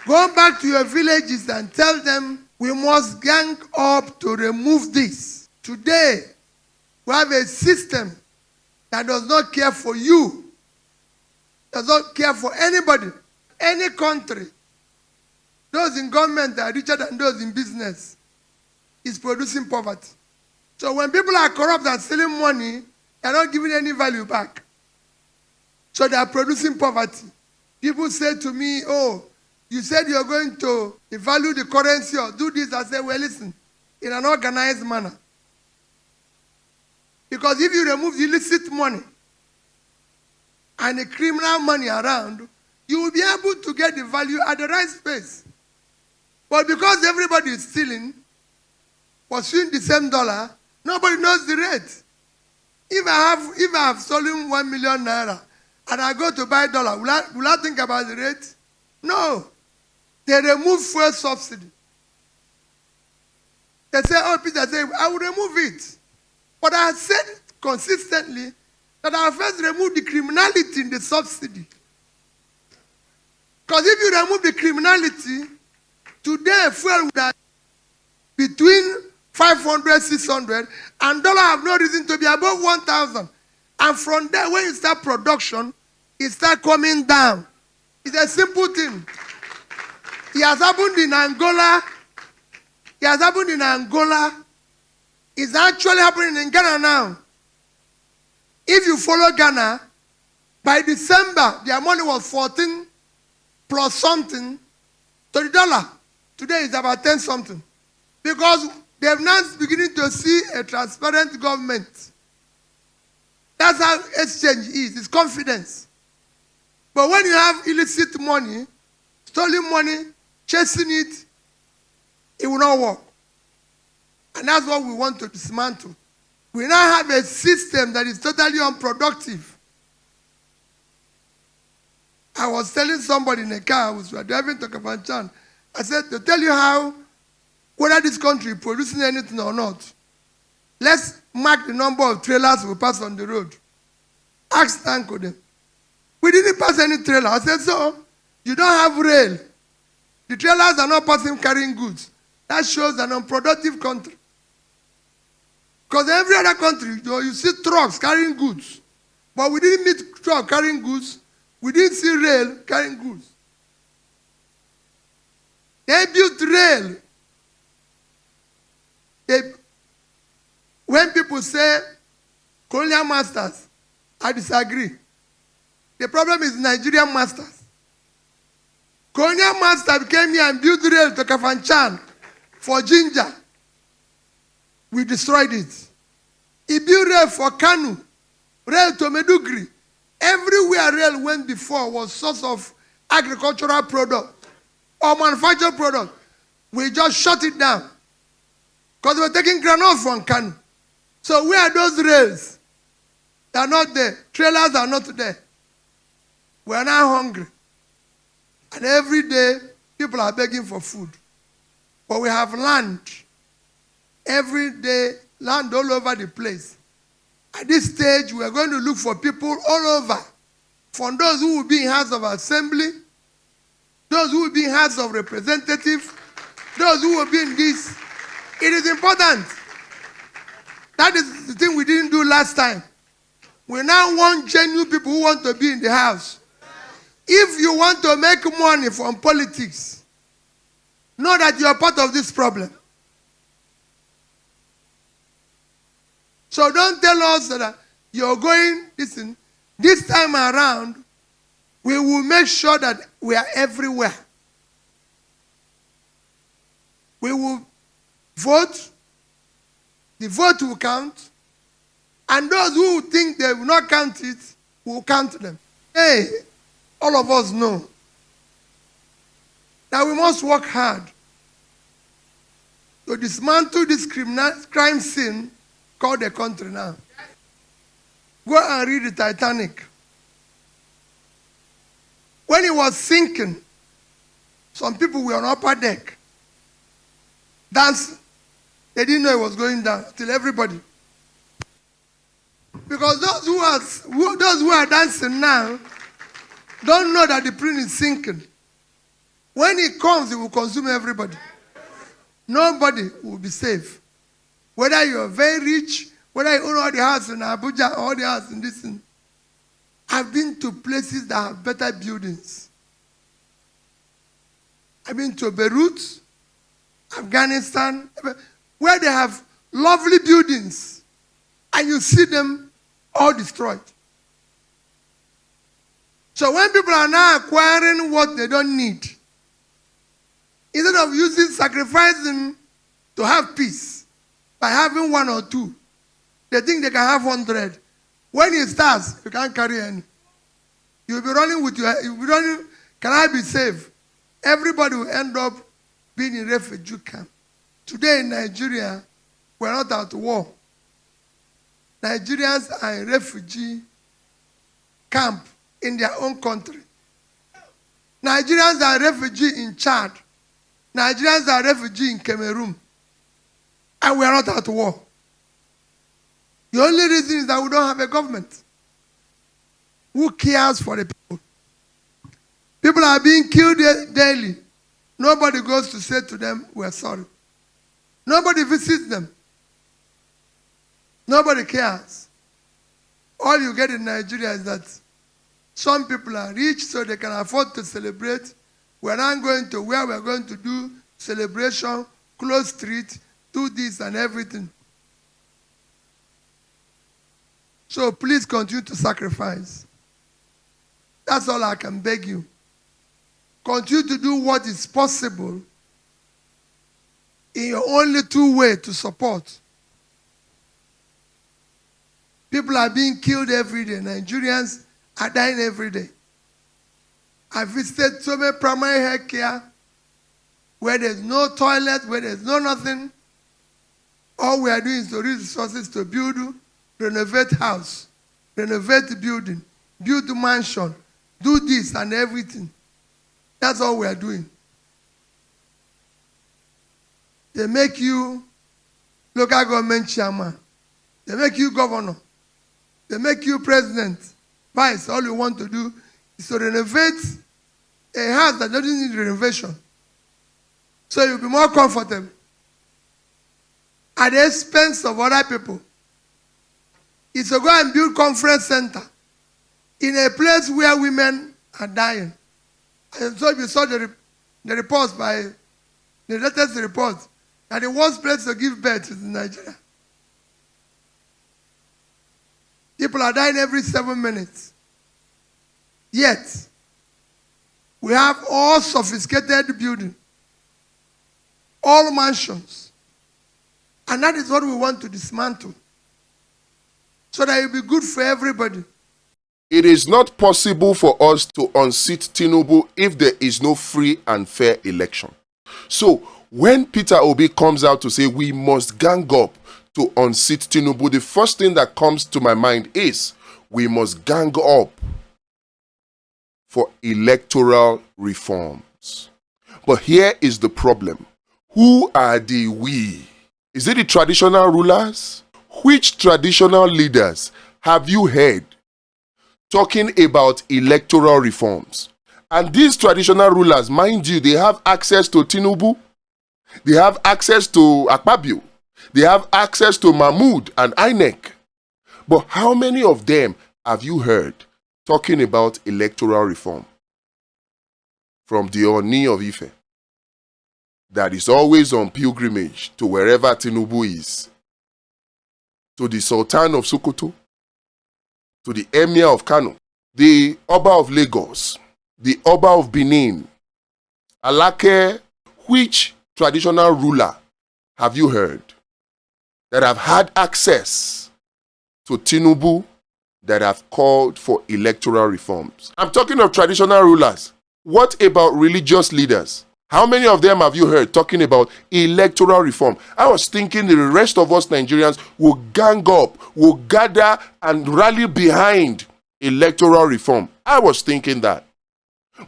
Go back to your villages and tell them we must gang up to remove this. Today, we have a system that does not care for you, does not care for anybody, any country. Those in government are richer than those in business. Is producing poverty. So when people are corrupt and stealing money, they are not giving any value back. So they are producing poverty. People say to me, oh, you said you're going to devalue the currency or do this. I say, well, listen, in an organized manner. Because if you remove the illicit money and the criminal money around, you will be able to get the value at the right space. But because everybody is stealing, pursuing the same dollar, nobody knows the rate. If I have stolen 1 million naira and I go to buy dollar, will I think about the rate? No. They remove fuel subsidy. They say, oh, Peter, I will remove it. But I said consistently that I first remove the criminality in the subsidy. Because if you remove the criminality, today fuel would have between 500, 600, and dollar have no reason to be above 1,000. And from there, when you start production, it starts coming down. It's a simple thing. It has happened in Angola. It has happened in Angola. It's actually happening in Ghana now. If you follow Ghana, by December, their money was 14 plus something to the dollar. Today it's about 10 something. Because they have now beginning to see a transparent government. That's how exchange is. It's confidence. But when you have illicit money, stolen money, chasing it, it will not work. And that's what we want to dismantle. We now have a system that is totally unproductive. I was telling somebody in a car, we were driving to Kafanchan, I said, to tell you how, whether this country is producing anything or not, let's mark the number of trailers we pass on the road. Ask Tanko them. We didn't pass any trailer. I said, so, you don't have rail. The trailers are not passing carrying goods. That shows an unproductive country. Because every other country, you see trucks carrying goods. But we didn't meet truck carrying goods. We didn't see rail carrying goods. They built rail. When people say colonial masters, I disagree. The problem is Nigerian masters. Colonial master came here and built rail to Kafanchan for ginger. We destroyed it. He built rail for Kanu, rail to Medugri. Everywhere rail went before was source of agricultural product or manufactured product. We just shut it down. Because we were taking granite from Kanu. So where are those rails? They are not there. Trailers are not there. We are now hungry. And every day, people are begging for food. But we have land. Every day, land all over the place. At this stage, we are going to look for people all over. From those who will be in House of Assembly, those who will be in House of Representatives, those who will be in this. It is important. That is the thing we didn't do last time. We now want genuine people who want to be in the House. If you want to make money from politics, know that you are part of this problem. So don't tell us that you're going, listen, this time around, we will make sure that we are everywhere. We will vote, the vote will count, and those who think they will not count it, will count them. Hey, all of us know that we must work hard to dismantle this crime scene called the country now. Go and read the Titanic. When it was sinking, some people were on upper deck dancing. They didn't know it was going down till everybody. Because those who are dancing now don't know that the plane is sinking. When it comes, it will consume everybody. Nobody will be safe. Whether you are very rich, whether you own all the house in Abuja or all the house in this thing. I've been to places that have better buildings. I've been to Beirut, Afghanistan, where they have lovely buildings, and you see them all destroyed. So when people are now acquiring what they don't need, instead of sacrificing to have peace by having one or two, they think they can have 100. When it starts, you can't carry any. You'll be running with you'll be running, can I be safe? Everybody will end up being in refugee camp. Today in Nigeria, we're not at war. Nigerians are in refugee camp in their own country. Nigerians are refugee in Chad. Nigerians are refugee in Cameroon. And we are not at war. The only reason is that we don't have a government who cares for the people. People are being killed daily. Nobody goes to say to them, we're sorry. Nobody visits them. Nobody cares. All you get in Nigeria is that some people are rich so they can afford to celebrate. We're not going to where we're going to do celebration, close street, do this and everything. So please continue to sacrifice. That's all I can beg you. Continue to do what is possible in your only two ways to support. People are being killed every day. Nigerians are dying every day. I visited so many primary health care where there's no toilet, where there's no nothing. All we are doing is to raise resources to build, renovate house, renovate the building, build the mansion, do this and everything. That's all we are doing. They make you local government chairman. They make you governor. They make you president, vice. All you want to do is to renovate a house that doesn't need renovation. So you'll be more comfortable at the expense of other people. It's to go and build conference center in a place where women are dying. And so you saw the reports by the latest report that the worst place to give birth is in Nigeria. People are dying every 7 minutes. Yet, we have all sophisticated building, all mansions. And that is what we want to dismantle. So that it will be good for everybody. It is not possible for us to unseat Tinubu if there is no free and fair election. So, when Peter Obi comes out to say we must gang up to unseat Tinubu, the first thing that comes to my mind is we must gang up for electoral reforms. But here is the problem. Who are the we? Is it the traditional rulers? Which traditional leaders have you heard talking about electoral reforms? And these traditional rulers, mind you, they have access to Tinubu, they have access to Akpabio, they have access to Mahmoud and INEC. But how many of them have you heard talking about electoral reform? From the Oni of Ife, that is always on pilgrimage to wherever Tinubu is, to the Sultan of Sokoto, to the Emir of Kano, the Oba of Lagos, the Oba of Benin, Alake. Which traditional ruler have you heard that have had access to Tinubu that have called for electoral reforms? I'm talking of traditional rulers. What about religious leaders? How many of them have you heard talking about electoral reform? I was thinking the rest of us Nigerians will gang up, will gather and rally behind electoral reform. I was thinking that.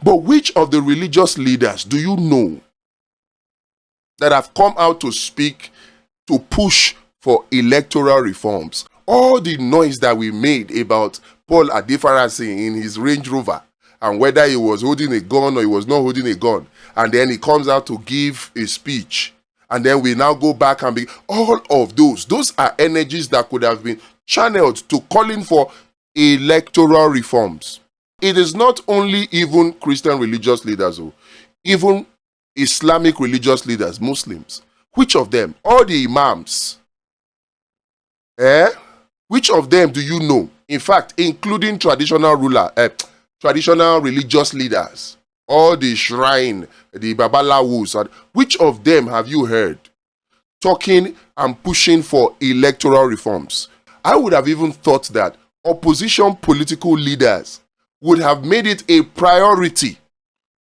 But which of the religious leaders do you know that have come out to speak, to push for electoral reforms? All the noise that we made about Paul Adefarasi in his Range Rover and whether he was holding a gun or he was not holding a gun, and then he comes out to give a speech, and then we now go back and be all of those are energies that could have been channeled to calling for electoral reforms. It is not only even Christian religious leaders, even Islamic religious leaders, Muslims. Which of them? All the imams. Which of them do you know? In fact, including traditional religious leaders, all the shrine, the babalawus, which of them have you heard talking and pushing for electoral reforms? I would have even thought that opposition political leaders would have made it a priority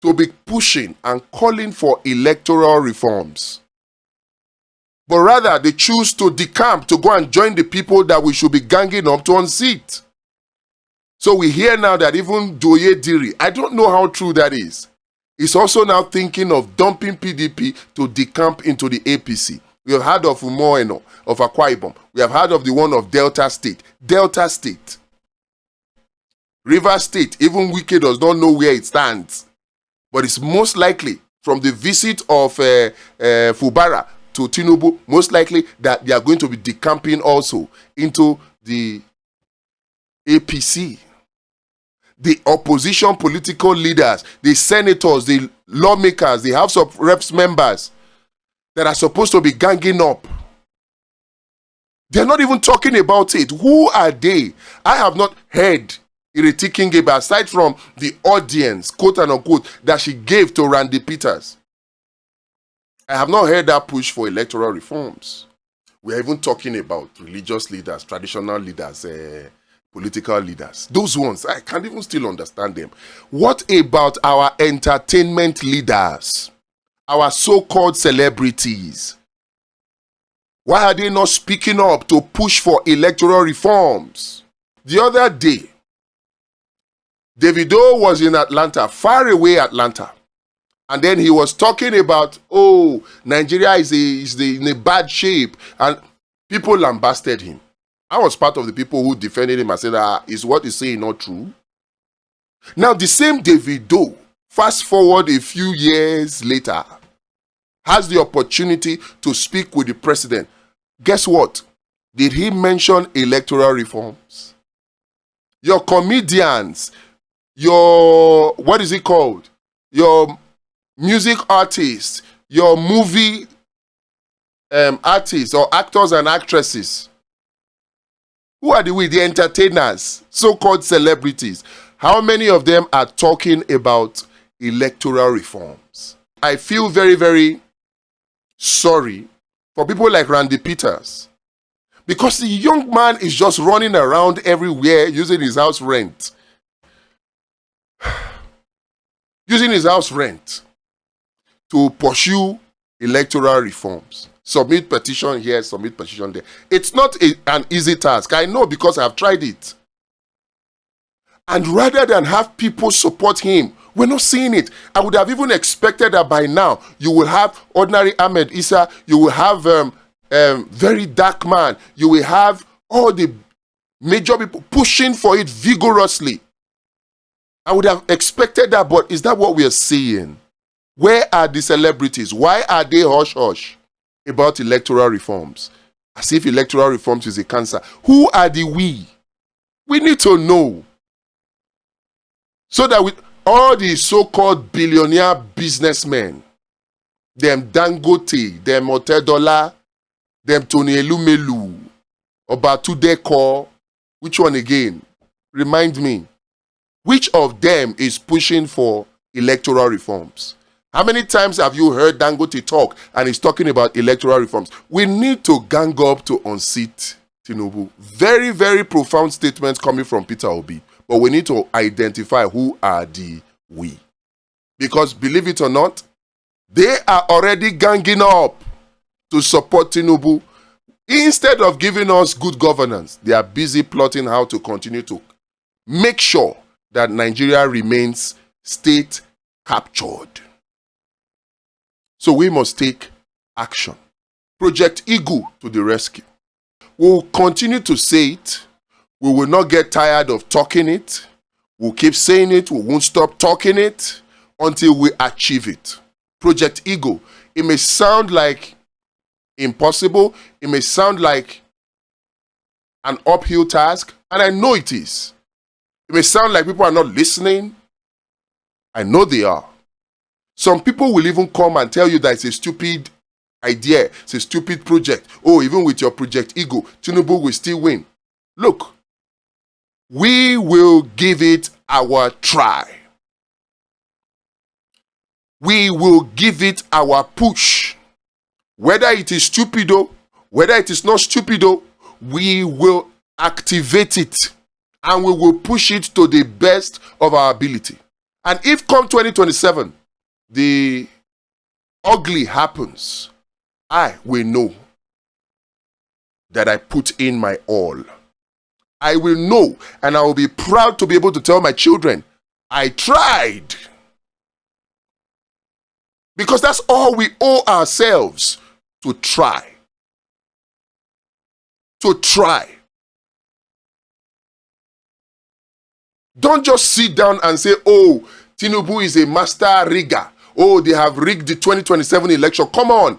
to be pushing and calling for electoral reforms. But rather, they choose to decamp, to go and join the people that we should be ganging up to unseat. So we hear now that even Doye Diri, I don't know how true that is also now thinking of dumping PDP to decamp into the APC. We have heard of Umoeno, of Akwa Ibom. We have heard of the one of Delta State. River State, even Wike does not know where it stands. But it's most likely, from the visit of Fubara to Tinubu, most likely that they are going to be decamping also into the APC. The opposition political leaders, the senators, the lawmakers, the House of Reps members that are supposed to be ganging up, they're not even talking about it. Who are they? I have not heard Ireti Kingebe, aside from the audience, quote and unquote, that she gave to Randy Peters. I have not heard that push for electoral reforms. We are even talking about religious leaders, traditional leaders, political leaders. Those ones, I can't even still understand them. What about our entertainment leaders? Our so-called celebrities? Why are they not speaking up to push for electoral reforms? The other day, Davido was in Atlanta, far away Atlanta. And then he was talking about, Nigeria is in a bad shape. And people lambasted him. I was part of the people who defended him and said, is what he's saying not true? Now, the same Davido, fast forward a few years later, has the opportunity to speak with the president. Guess what? Did he mention electoral reforms? Your comedians, your, what is it called? Your music artists, your movie artists or actors and actresses. Who are the entertainers, so-called celebrities? How many of them are talking about electoral reforms? I feel very, very sorry for people like Randy Peters, because the young man is just running around everywhere using his house rent. Using his house rent to pursue electoral reforms. Submit petition here, submit petition there. It's not an easy task. I know, because I've tried it. And rather than have people support him, we're not seeing it. I would have even expected that by now you will have ordinary Ahmed Issa, you will have very dark man, you will have all the major people pushing for it vigorously. I would have expected that, but is that what we are seeing? Where are the celebrities? Why are they hush-hush about electoral reforms? As if electoral reforms is a cancer. Who are the we? We need to know. So that with all the so-called billionaire businessmen, them Dangote, them Otedola, them Tony Elumelu, Obatudeko, which one again? Remind me. Which of them is pushing for electoral reforms? How many times have you heard Dangote talk and he's talking about electoral reforms? We need to gang up to unseat Tinubu. Very, very profound statements coming from Peter Obi. But we need to identify who are the we. Because believe it or not, they are already ganging up to support Tinubu. Instead of giving us good governance, they are busy plotting how to continue to make sure that Nigeria remains state captured. So we must take action. Project Eagle to the rescue. We will continue to say it. We will not get tired of talking it. We'll keep saying it. We won't stop talking it until we achieve it. Project Ego. It may sound like impossible. It may sound like an uphill task, and I know it is. It may sound like people are not listening. I know they are. Some people will even come and tell you that it's a stupid idea, it's a stupid project. Oh, even with your Project Ego, Tinubu will still win. Look, we will give it our try. We will give it our push. Whether it is stupido, whether it is not stupido, we will activate it and we will push it to the best of our ability. And if come 2027, the ugly happens, I will know that I put in my all. I will know, and I will be proud to be able to tell my children, I tried. Because that's all we owe ourselves, to try. To try. Don't just sit down and say, oh, Tinubu is a master rigger. Oh, they have rigged the 2027 election. Come on.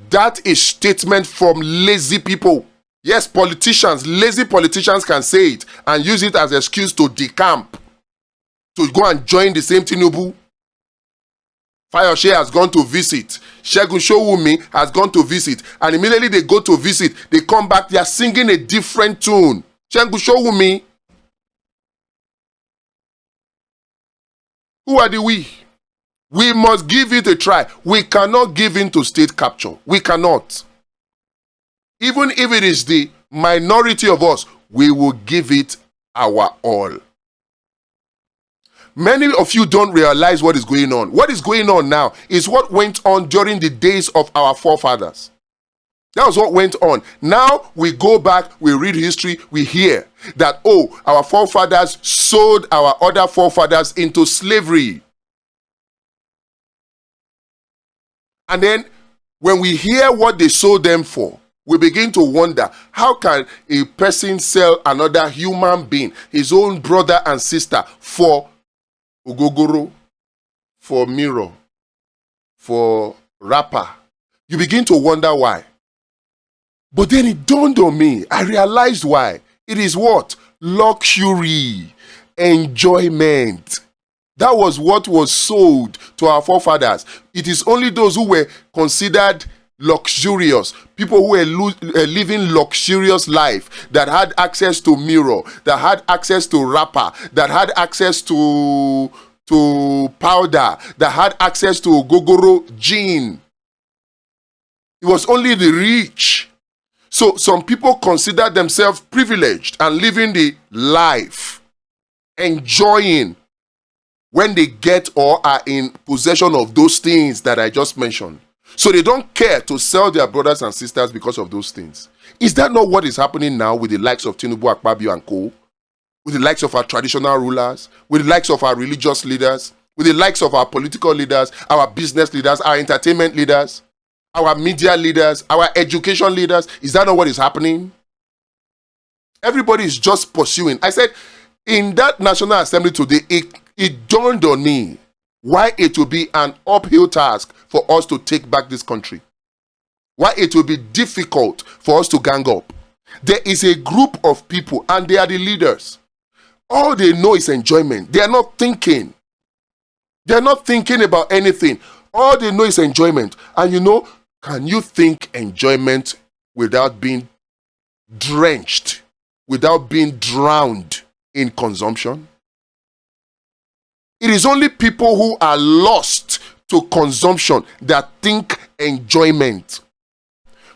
That is statement from lazy people. Yes, politicians, lazy politicians can say it and use it as an excuse to decamp, to go and join the same Tinubu. Fayose has gone to visit. Segun Showunmi has gone to visit. And immediately they go to visit, they come back, they are singing a different tune. Segun Showunmi. Who are the we? We must give it a try. We cannot give in to state capture. We cannot. Even if it is the minority of us, we will give it our all. Many of you don't realize what is going on. What is going on now is what went on during the days of our forefathers. That was what went on. Now we go back, we read history, we hear that, oh, our forefathers sold our other forefathers into slavery. And then when we hear what they sold them for, we begin to wonder, how can a person sell another human being, his own brother and sister, for ogogoro, for mirror, for rapper? You begin to wonder why. But then it dawned on me. I realized why. It is what? Luxury, enjoyment. That was what was sold to our forefathers. It is only those who were considered luxurious, people who were living luxurious life, that had access to mirror, that had access to wrapper, that had access to powder, that had access to gogoro gin. It was only the rich. So some people consider themselves privileged and living the life, enjoying when they get or are in possession of those things that I just mentioned. So they don't care to sell their brothers and sisters because of those things. Is that not what is happening now with the likes of Tinubu, Akpabio and co? With the likes of our traditional rulers, with the likes of our religious leaders, with the likes of our political leaders, our business leaders, our entertainment leaders, our media leaders, our education leaders? Is that not what is happening? Everybody is just pursuing. I said, in that National Assembly today, it dawned on me why it will be an uphill task for us to take back this country. Why it will be difficult for us to gang up. There is a group of people, and they are the leaders. All they know is enjoyment. They are not thinking. They are not thinking about anything. All they know is enjoyment. And you know, can you think enjoyment without being drenched, without being drowned in consumption? It is only people who are lost to consumption that think enjoyment.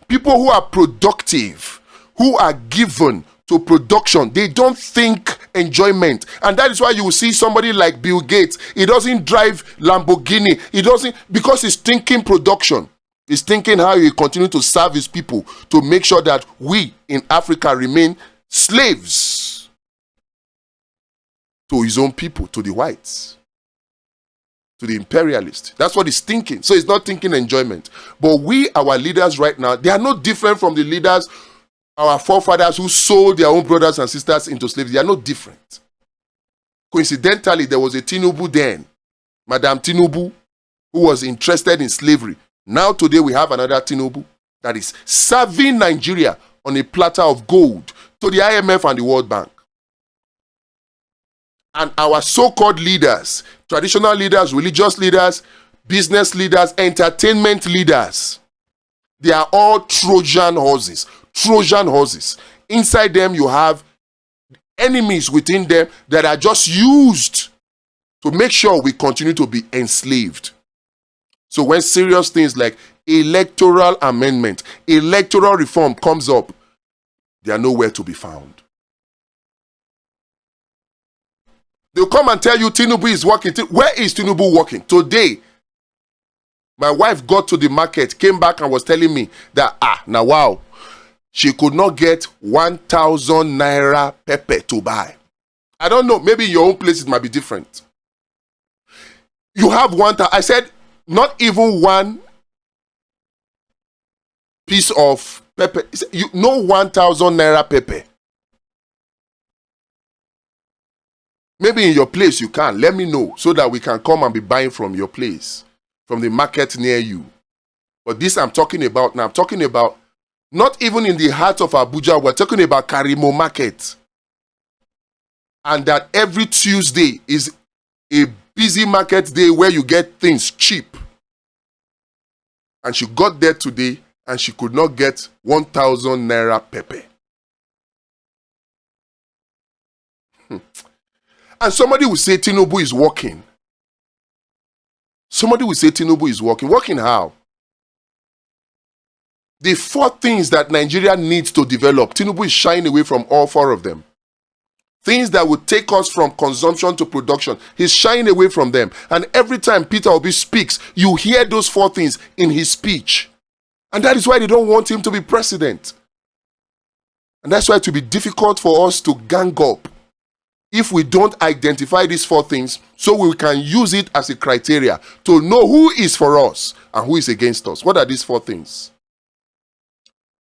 People who are productive, who are given to production, they don't think enjoyment. And that is why you will see somebody like Bill Gates. He doesn't drive Lamborghini. He doesn't, because he's thinking production. He's thinking how he continue to serve his people to make sure that we in Africa remain slaves to his own people, to the whites, to the imperialists. That's what he's thinking. So he's not thinking enjoyment. But we, our leaders right now, they are no different from the leaders, our forefathers who sold their own brothers and sisters into slavery. They are no different. Coincidentally, there was a Tinubu then, Madame Tinubu, who was interested in slavery. Now today we have another Tinubu that is serving Nigeria on a platter of gold to the IMF and the World Bank. And our so-called leaders, traditional leaders, religious leaders, business leaders, entertainment leaders, they are all Trojan horses. Trojan horses. Inside them you have enemies within them that are just used to make sure we continue to be enslaved. So when serious things like electoral amendment, electoral reform comes up, they are nowhere to be found. They'll come and tell you Tinubu is working. Where is Tinubu working? Today, my wife got to the market, came back and was telling me that, now wow, she could not get 1,000 naira pepper to buy. I don't know, maybe in your own place it might be different. You have I said, not even one piece of pepper. You know 1,000 naira pepper. Maybe in your place you can. Let me know so that we can come and be buying from your place, from the market near you. But this I'm talking about now. I'm talking about not even in the heart of Abuja. We're talking about Karimo Market. And that every Tuesday is a busy market day where you get things cheap. And she got there today and she could not get 1,000 naira pepper. And somebody will say Tinubu is working. Somebody will say Tinubu is working. Working how? The 4 things that Nigeria needs to develop, Tinubu is shying away from all 4 of them. Things that would take us from consumption to production, he's shying away from them. And every time Peter Obi speaks, you hear those 4 things in his speech. And that is why they don't want him to be president. And that's why it will be difficult for us to gang up if we don't identify these 4 things so we can use it as a criteria to know who is for us and who is against us. What are these 4 things?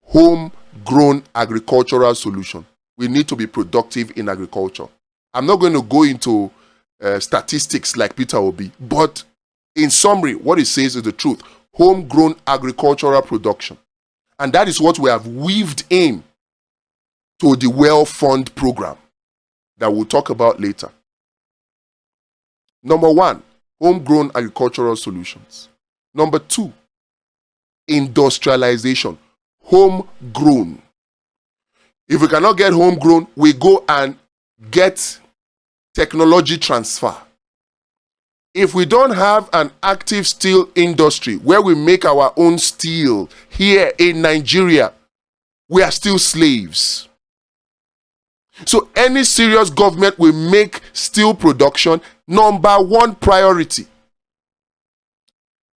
Homegrown agricultural solution. We need to be productive in agriculture. I'm not going to go into statistics like Peter Obi, but in summary, what it says is the truth. Homegrown agricultural production. And that is what we have weaved in to the Well-Fund program that we'll talk about later. Number 1, homegrown agricultural solutions. Number 2, industrialization. Homegrown. If we cannot get homegrown, we go and get technology transfer. If we don't have an active steel industry where we make our own steel here in Nigeria, we are still slaves. So any serious government will make steel production number 1 priority.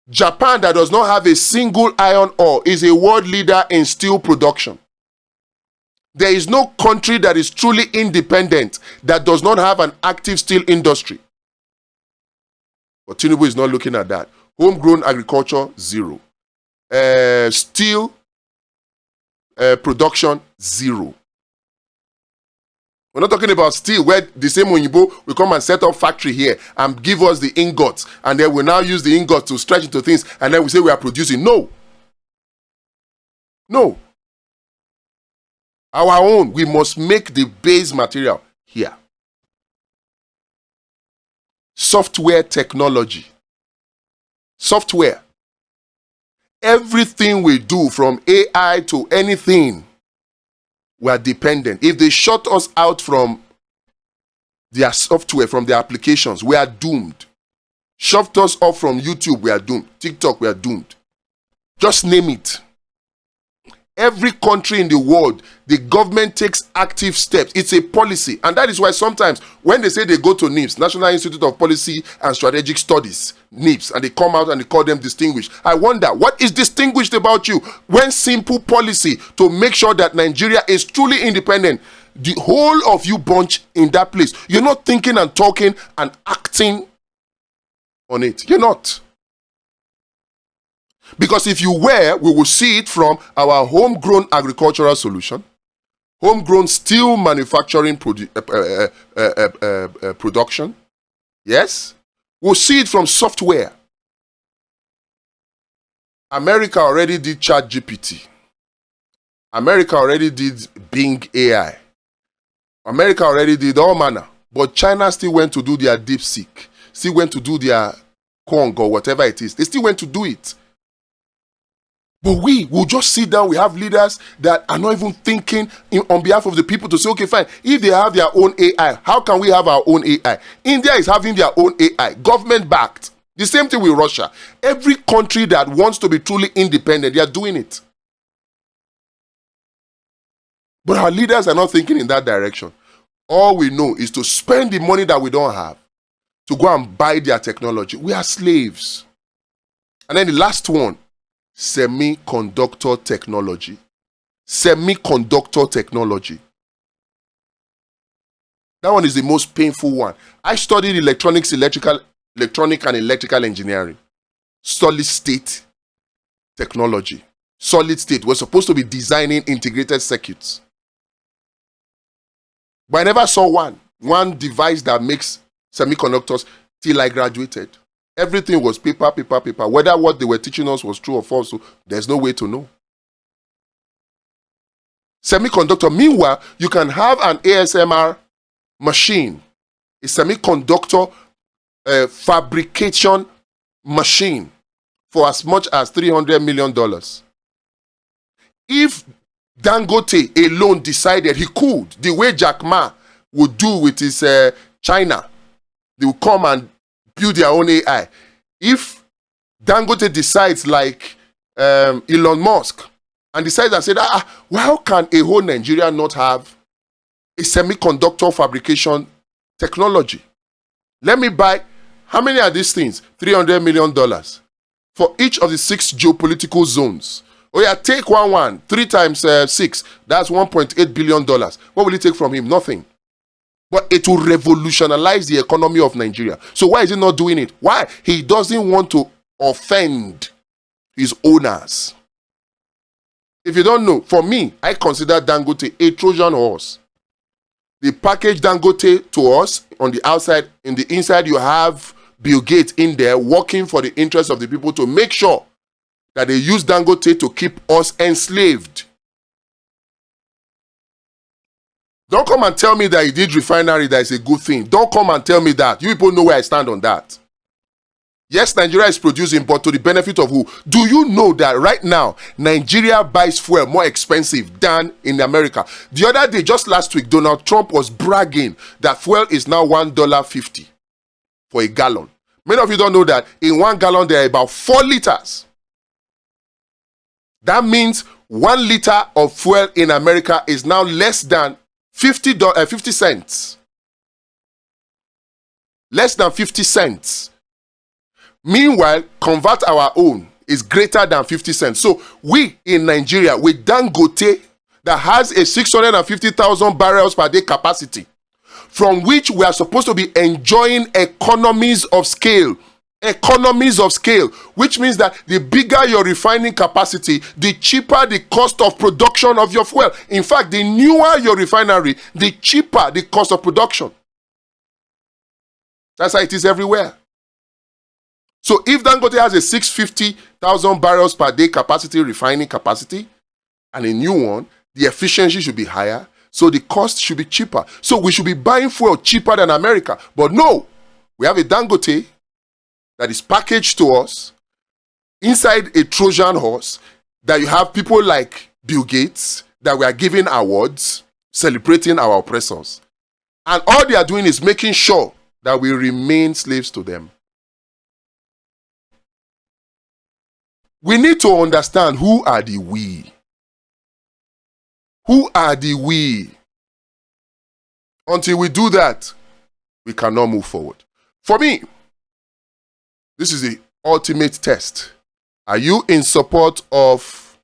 Japan, that does not have a single iron ore, is a world leader in steel production. There is no country that is truly independent that does not have an active steel industry. But Tinubu is not looking at that. Homegrown agriculture, 0. Steel production, 0. We're not talking about steel where the same Onyibo will come and set up factory here and give us the ingots, and then we now use the ingots to stretch into things, and then we say we are producing. No. No. Our own, we must make the base material here. Software technology. Software. Everything we do, from AI to anything, we are dependent. If they shut us out from their software, from their applications, we are doomed. Shut us off from YouTube, we are doomed. TikTok, we are doomed. Just name it. Every country in the world, the government takes active steps. It's a policy. And that is why sometimes when they say they go to NIPS, National Institute of Policy and Strategic Studies, NIPS, and they come out and they call them distinguished, I wonder, what is distinguished about you when simple policy to make sure that Nigeria is truly independent, the whole of you bunch in that place, you're not thinking and talking and acting on it. You're not. Because if you were, we will see it from our homegrown agricultural solution, homegrown steel manufacturing production. Yes? We'll see it from software. America already did ChatGPT. America already did Bing AI. America already did all manner. But China still went to do their DeepSeek. Still went to do their Kong or whatever it is. They still went to do it. But we will just sit down. We have leaders that are not even thinking on behalf of the people to say, okay, fine. If they have their own AI, how can we have our own AI? India is having their own AI, government-backed. The same thing with Russia. Every country that wants to be truly independent, they are doing it. But our leaders are not thinking in that direction. All we know is to spend the money that we don't have to go and buy their technology. We are slaves. And then the last one, semiconductor technology. Semiconductor technology. That one is the most painful one. I studied electronic and electrical engineering. Solid state technology. Solid state. We're supposed to be designing integrated circuits. But I never saw one device that makes semiconductors till I graduated. Everything was paper. Whether what they were teaching us was true or false, so there's no way to know. Semiconductor. Meanwhile, you can have an ASMR machine, a semiconductor fabrication machine for as much as $300 million. If Dangote alone decided he could, the way Jack Ma would do with his China, they will come and build their own AI. If Dangote decides like Elon Musk and decides and said, how can a whole Nigeria not have a semiconductor fabrication technology? Let me buy, how many are these things? $300 million for each of the 6 geopolitical zones. Oh yeah, take one. 3 times 6, that's $1.8 billion. What will it take from him? Nothing. But it will revolutionize the economy of Nigeria. So why is he not doing it? Why? He doesn't want to offend his owners. If you don't know, for me, I consider Dangote a Trojan horse. They package Dangote to us on the outside. In the inside, you have Bill Gates in there working for the interests of the people to make sure that they use Dangote to keep us enslaved. Don't come and tell me that he did refinery, that is a good thing. Don't come and tell me that. You people know where I stand on that. Yes, Nigeria is producing, but to the benefit of who? Do you know that right now, Nigeria buys fuel more expensive than in America? The other day, just last week, Donald Trump was bragging that fuel is now $1.50 for a gallon. Many of you don't know that in 1 gallon, there are about 4 liters. That means 1 liter of fuel in America is now less than 50 cents. Less than 50 cents. Meanwhile, convert our own is greater than 50 cents. So we in Nigeria, with Dangote that has a 650,000 barrels per day capacity, from which we are supposed to be enjoying economies of scale. Economies of scale, which means that the bigger your refining capacity, the cheaper the cost of production of your fuel. In fact, the newer your refinery, the cheaper the cost of production. That's how it is everywhere. So if Dangote has a 650,000 barrels per day capacity, refining capacity, and a new one, the efficiency should be higher, so the cost should be cheaper. So we should be buying fuel cheaper than America. But no, we have a Dangote that is packaged to us inside a Trojan horse, that you have people like Bill Gates that we are giving awards, celebrating our oppressors. And all they are doing is making sure that we remain slaves to them. We need to understand who are the we. Who are the we? Until we do that, we cannot move forward. For me, this is the ultimate test. Are you in support of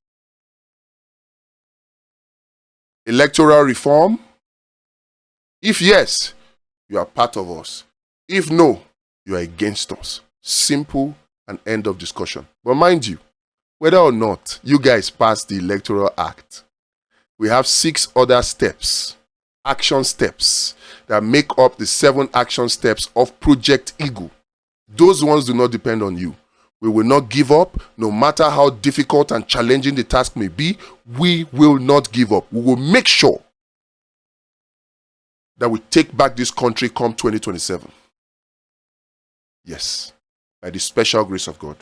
electoral reform? If yes, you are part of us. If no, you are against us. Simple and end of discussion. But mind you, whether or not you guys pass the Electoral Act, we have 6 other steps, action steps, that make up the 7 action steps of Project Eagle. Those ones do not depend on you. We will not give up, no matter how difficult and challenging the task may be. We will not give up. We will make sure that we take back this country come 2027. Yes, by the special grace of God.